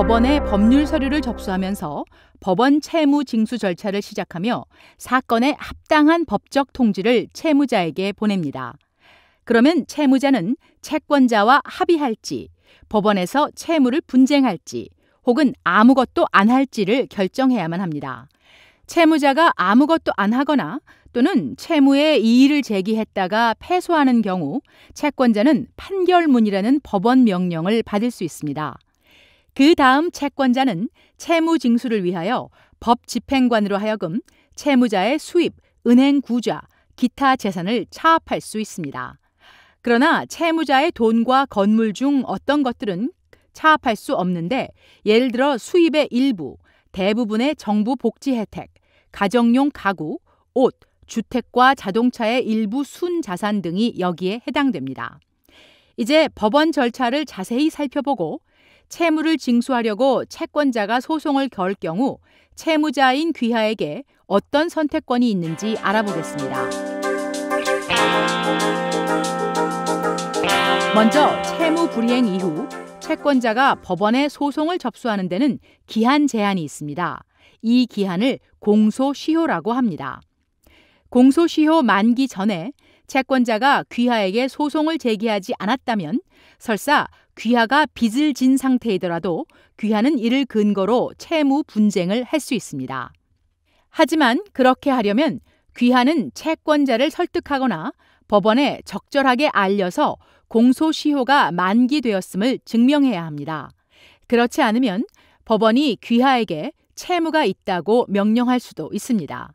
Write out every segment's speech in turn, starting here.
법원에 법률 서류를 접수하면서 법원 채무 징수 절차를 시작하며 사건의 합당한 법적 통지를 채무자에게 보냅니다. 그러면 채무자는 채권자와 합의할지, 법원에서 채무를 분쟁할지, 혹은 아무것도 안 할지를 결정해야만 합니다. 채무자가 아무것도 안 하거나 또는 채무에 이의를 제기했다가 패소하는 경우 채권자는 판결문이라는 법원 명령을 받을 수 있습니다. 그 다음 채권자는 채무 징수를 위하여 법 집행관으로 하여금 채무자의 수입, 은행 구좌, 기타 재산을 차압할 수 있습니다. 그러나 채무자의 돈과 건물 중 어떤 것들은 차압할 수 없는데, 예를 들어 수입의 일부, 대부분의 정부 복지 혜택, 가정용 가구, 옷, 주택과 자동차의 일부 순자산 등이 여기에 해당됩니다. 이제 법원 절차를 자세히 살펴보고 채무를 징수하려고 채권자가 소송을 걸 경우 채무자인 귀하에게 어떤 선택권이 있는지 알아보겠습니다. 먼저 채무 불이행 이후 채권자가 법원에 소송을 접수하는 데는 기한 제한이 있습니다. 이 기한을 공소시효라고 합니다. 공소시효 만기 전에 채권자가 귀하에게 소송을 제기하지 않았다면 설사 귀하가 빚을 진 상태이더라도 귀하는 이를 근거로 채무 분쟁을 할 수 있습니다. 하지만 그렇게 하려면 귀하는 채권자를 설득하거나 법원에 적절하게 알려서 공소시효가 만기되었음을 증명해야 합니다. 그렇지 않으면 법원이 귀하에게 채무가 있다고 명령할 수도 있습니다.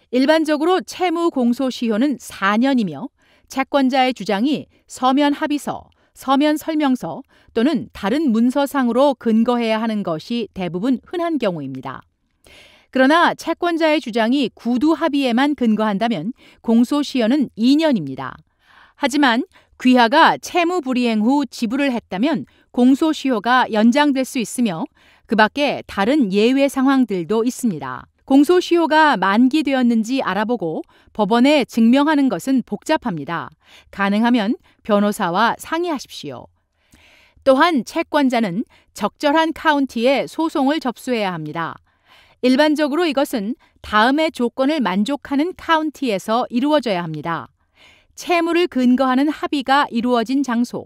일반적으로 채무 공소시효는 4년이며 채권자의 주장이 서면 합의서, 서면 설명서 또는 다른 문서상으로 근거해야 하는 것이 대부분 흔한 경우입니다. 그러나 채권자의 주장이 구두 합의에만 근거한다면 공소시효는 2년입니다. 하지만 귀하가 채무 불이행 후 지불을 했다면 공소시효가 연장될 수 있으며 그 밖에 다른 예외 상황들도 있습니다. 공소시효가 만기되었는지 알아보고 법원에 증명하는 것은 복잡합니다. 가능하면 변호사와 상의하십시오. 또한 채권자는 적절한 카운티에 소송을 접수해야 합니다. 일반적으로 이것은 다음의 조건을 만족하는 카운티에서 이루어져야 합니다. 채무를 근거하는 합의가 이루어진 장소,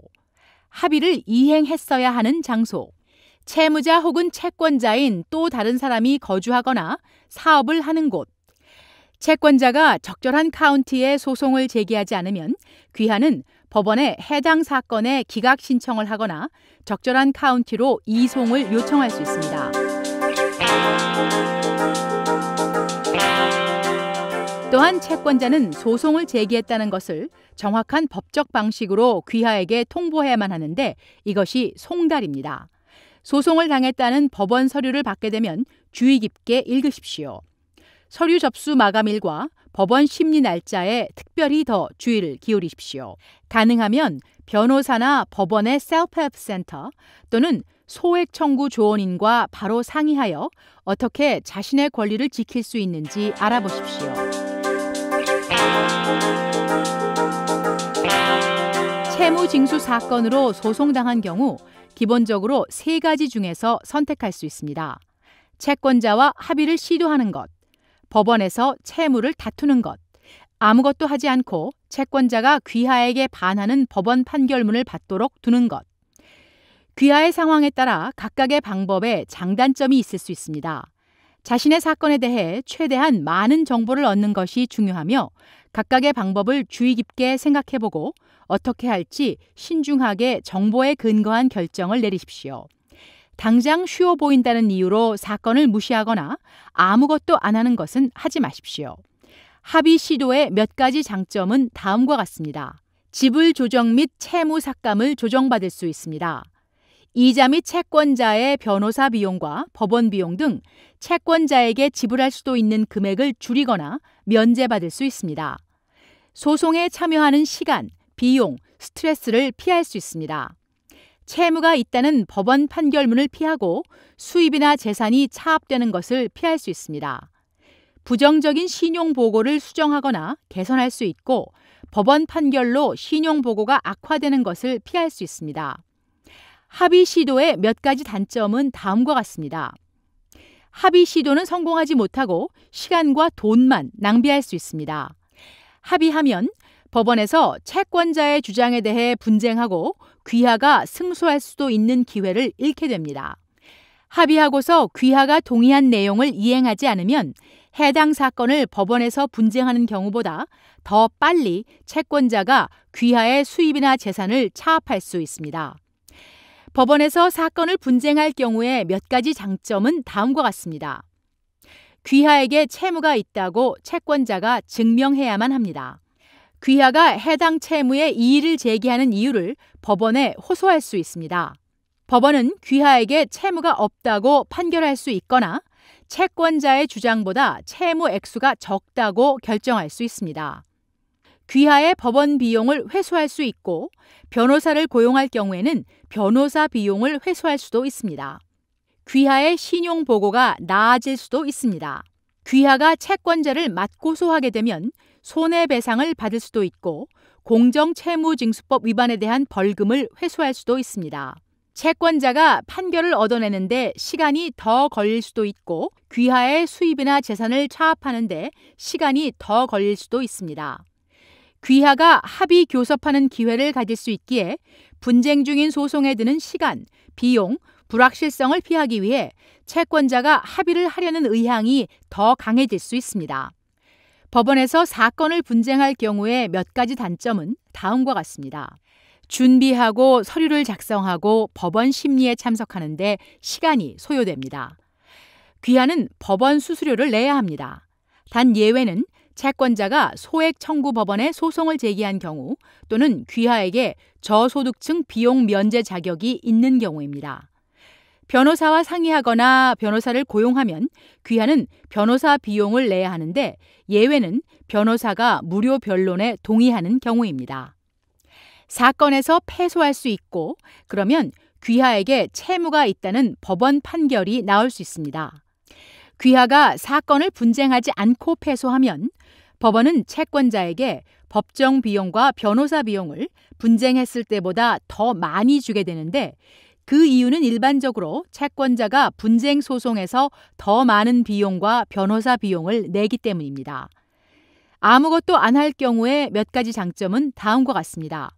합의를 이행했어야 하는 장소, 채무자 혹은 채권자인 또 다른 사람이 거주하거나 사업을 하는 곳. 채권자가 적절한 카운티에 소송을 제기하지 않으면 귀하는 법원에 해당 사건의 기각 신청을 하거나 적절한 카운티로 이송을 요청할 수 있습니다. 또한 채권자는 소송을 제기했다는 것을 정확한 법적 방식으로 귀하에게 통보해야만 하는데 이것이 송달입니다. 소송을 당했다는 법원 서류를 받게 되면 주의 깊게 읽으십시오. 서류 접수 마감일과 법원 심리 날짜에 특별히 더 주의를 기울이십시오. 가능하면 변호사나 법원의 셀프헬프 센터 또는 소액 청구 조언인과 바로 상의하여 어떻게 자신의 권리를 지킬 수 있는지 알아보십시오. 채무 징수 사건으로 소송당한 경우 기본적으로 3가지 중에서 선택할 수 있습니다. 채권자와 합의를 시도하는 것, 법원에서 채무를 다투는 것, 아무것도 하지 않고 채권자가 귀하에게 반하는 법원 판결문을 받도록 두는 것. 귀하의 상황에 따라 각각의 방법에 장단점이 있을 수 있습니다. 자신의 사건에 대해 최대한 많은 정보를 얻는 것이 중요하며 각각의 방법을 주의 깊게 생각해보고 어떻게 할지 신중하게 정보에 근거한 결정을 내리십시오. 당장 쉬워 보인다는 이유로 사건을 무시하거나 아무것도 안 하는 것은 하지 마십시오. 합의 시도의 몇 가지 장점은 다음과 같습니다. 지불 조정 및 채무 삭감을 조정받을 수 있습니다. 이자 및 채권자의 변호사 비용과 법원 비용 등 채권자에게 지불할 수도 있는 금액을 줄이거나 면제받을 수 있습니다. 소송에 참여하는 시간, 비용, 스트레스를 피할 수 있습니다. 채무가 있다는 법원 판결문을 피하고 수입이나 재산이 차압되는 것을 피할 수 있습니다. 부정적인 신용보고를 수정하거나 개선할 수 있고 법원 판결로 신용보고가 악화되는 것을 피할 수 있습니다. 합의 시도의 몇 가지 단점은 다음과 같습니다. 합의 시도는 성공하지 못하고 시간과 돈만 낭비할 수 있습니다. 합의하면 법원에서 채권자의 주장에 대해 분쟁하고 귀하가 승소할 수도 있는 기회를 잃게 됩니다. 합의하고서 귀하가 동의한 내용을 이행하지 않으면 해당 사건을 법원에서 분쟁하는 경우보다 더 빨리 채권자가 귀하의 수입이나 재산을 차압할 수 있습니다. 법원에서 사건을 분쟁할 경우에 몇 가지 장점은 다음과 같습니다. 귀하에게 채무가 있다고 채권자가 증명해야만 합니다. 귀하가 해당 채무에 이의를 제기하는 이유를 법원에 호소할 수 있습니다. 법원은 귀하에게 채무가 없다고 판결할 수 있거나 채권자의 주장보다 채무 액수가 적다고 결정할 수 있습니다. 귀하의 법원 비용을 회수할 수 있고 변호사를 고용할 경우에는 변호사 비용을 회수할 수도 있습니다. 귀하의 신용 보고가 나아질 수도 있습니다. 귀하가 채권자를 맞고소하게 되면 손해배상을 받을 수도 있고 공정채무징수법 위반에 대한 벌금을 회수할 수도 있습니다. 채권자가 판결을 얻어내는데 시간이 더 걸릴 수도 있고 귀하의 수입이나 재산을 차압하는 데 시간이 더 걸릴 수도 있습니다. 귀하가 합의 교섭하는 기회를 가질 수 있기에 분쟁 중인 소송에 드는 시간, 비용, 불확실성을 피하기 위해 채권자가 합의를 하려는 의향이 더 강해질 수 있습니다. 법원에서 사건을 분쟁할 경우에 몇 가지 단점은 다음과 같습니다. 준비하고 서류를 작성하고 법원 심리에 참석하는데 시간이 소요됩니다. 귀하는 법원 수수료를 내야 합니다. 단 예외는 채권자가 소액 청구 법원에 소송을 제기한 경우 또는 귀하에게 저소득층 비용 면제 자격이 있는 경우입니다. 변호사와 상의하거나 변호사를 고용하면 귀하는 변호사 비용을 내야 하는데 예외는 변호사가 무료 변론에 동의하는 경우입니다. 사건에서 패소할 수 있고 그러면 귀하에게 채무가 있다는 법원 판결이 나올 수 있습니다. 귀하가 사건을 분쟁하지 않고 패소하면 법원은 채권자에게 법정 비용과 변호사 비용을 분쟁했을 때보다 더 많이 주게 되는데 그 이유는 일반적으로 채권자가 분쟁 소송에서 더 많은 비용과 변호사 비용을 내기 때문입니다. 아무것도 안 할 경우에 몇 가지 장점은 다음과 같습니다.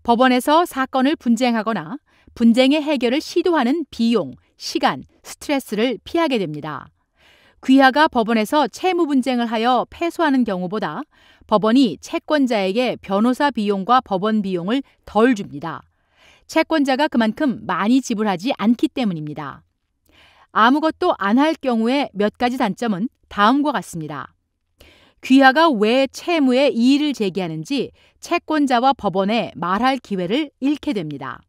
법원에서 사건을 분쟁하거나 분쟁의 해결을 시도하는 비용, 시간, 스트레스를 피하게 됩니다. 귀하가 법원에서 채무 분쟁을 하여 패소하는 경우보다 법원이 채권자에게 변호사 비용과 법원 비용을 덜 줍니다. 채권자가 그만큼 많이 지불하지 않기 때문입니다. 아무것도 안 할 경우에 몇 가지 단점은 다음과 같습니다. 귀하가 왜 채무에 이의를 제기하는지 채권자와 법원에 말할 기회를 잃게 됩니다.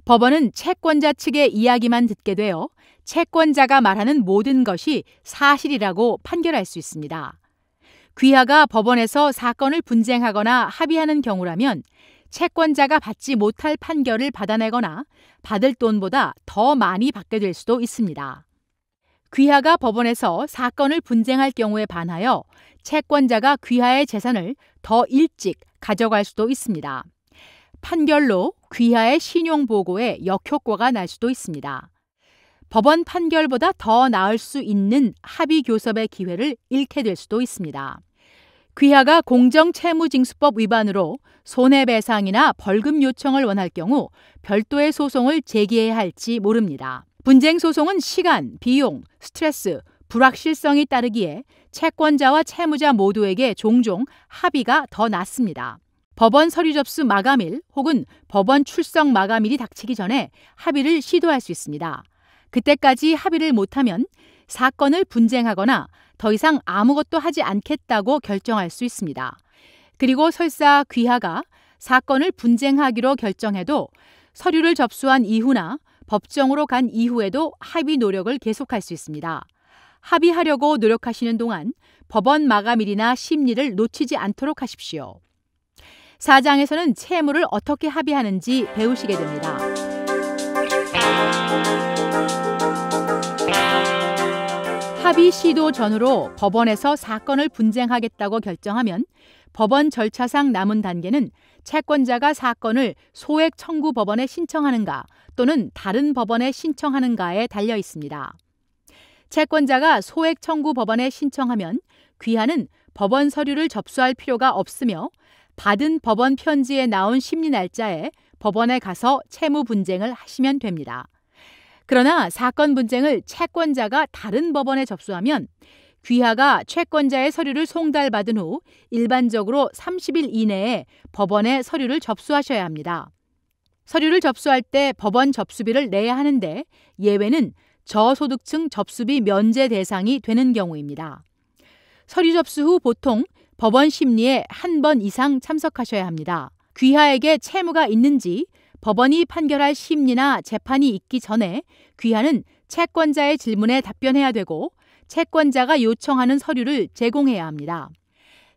법원은 채권자 측의 이야기만 듣게 되어 채권자가 말하는 모든 것이 사실이라고 판결할 수 있습니다. 귀하가 법원에서 사건을 분쟁하거나 합의하는 경우라면 채권자가 받지 못할 판결을 받아내거나 받을 돈보다 더 많이 받게 될 수도 있습니다. 귀하가 법원에서 사건을 분쟁할 경우에 반하여 채권자가 귀하의 재산을 더 일찍 가져갈 수도 있습니다. 판결로 귀하의 신용보고에 역효과가 날 수도 있습니다. 법원 판결보다 더 나을 수 있는 합의 교섭의 기회를 잃게 될 수도 있습니다. 귀하가 공정채무징수법 위반으로 손해배상이나 벌금 요청을 원할 경우 별도의 소송을 제기해야 할지 모릅니다. 분쟁 소송은 시간, 비용, 스트레스, 불확실성이 따르기에 채권자와 채무자 모두에게 종종 합의가 더 낫습니다. 법원 서류 접수 마감일 혹은 법원 출석 마감일이 닥치기 전에 합의를 시도할 수 있습니다. 그때까지 합의를 못하면 사건을 분쟁하거나 더 이상 아무것도 하지 않겠다고 결정할 수 있습니다. 그리고 설사 귀하가 사건을 분쟁하기로 결정해도 서류를 접수한 이후나 법정으로 간 이후에도 합의 노력을 계속할 수 있습니다. 합의하려고 노력하시는 동안 법원 마감일이나 심리를 놓치지 않도록 하십시오. 4장에서는 채무를 어떻게 합의하는지 배우시게 됩니다. 합의 시도 전후로 법원에서 사건을 분쟁하겠다고 결정하면 법원 절차상 남은 단계는 채권자가 사건을 소액 청구 법원에 신청하는가 또는 다른 법원에 신청하는가에 달려 있습니다. 채권자가 소액 청구 법원에 신청하면 귀하는 법원 서류를 접수할 필요가 없으며 받은 법원 편지에 나온 심리 날짜에 법원에 가서 채무 분쟁을 하시면 됩니다. 그러나 사건 분쟁을 채권자가 다른 법원에 접수하면 귀하가 채권자의 서류를 송달받은 후 일반적으로 30일 이내에 법원에 서류를 접수하셔야 합니다. 서류를 접수할 때 법원 접수비를 내야 하는데 예외는 저소득층 접수비 면제 대상이 되는 경우입니다. 서류 접수 후 보통 법원 심리에 한 번 이상 참석하셔야 합니다. 귀하에게 채무가 있는지 법원이 판결할 심리나 재판이 있기 전에 귀하는 채권자의 질문에 답변해야 되고 채권자가 요청하는 서류를 제공해야 합니다.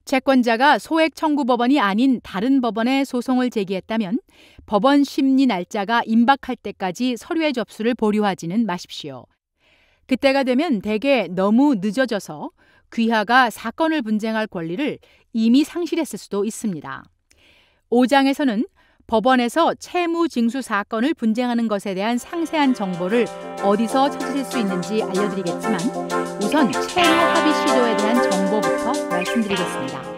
채권자가 소액 청구 법원이 아닌 다른 법원에 소송을 제기했다면 법원 심리 날짜가 임박할 때까지 서류의 접수를 보류하지는 마십시오. 그때가 되면 대개 너무 늦어져서 귀하가 사건을 분쟁할 권리를 이미 상실했을 수도 있습니다. 5장에서는 법원에서 채무 징수 사건을 분쟁하는 것에 대한 상세한 정보를 어디서 찾으실 수 있는지 알려드리겠지만 우선 채무 합의 시도에 대한 정보부터 말씀드리겠습니다.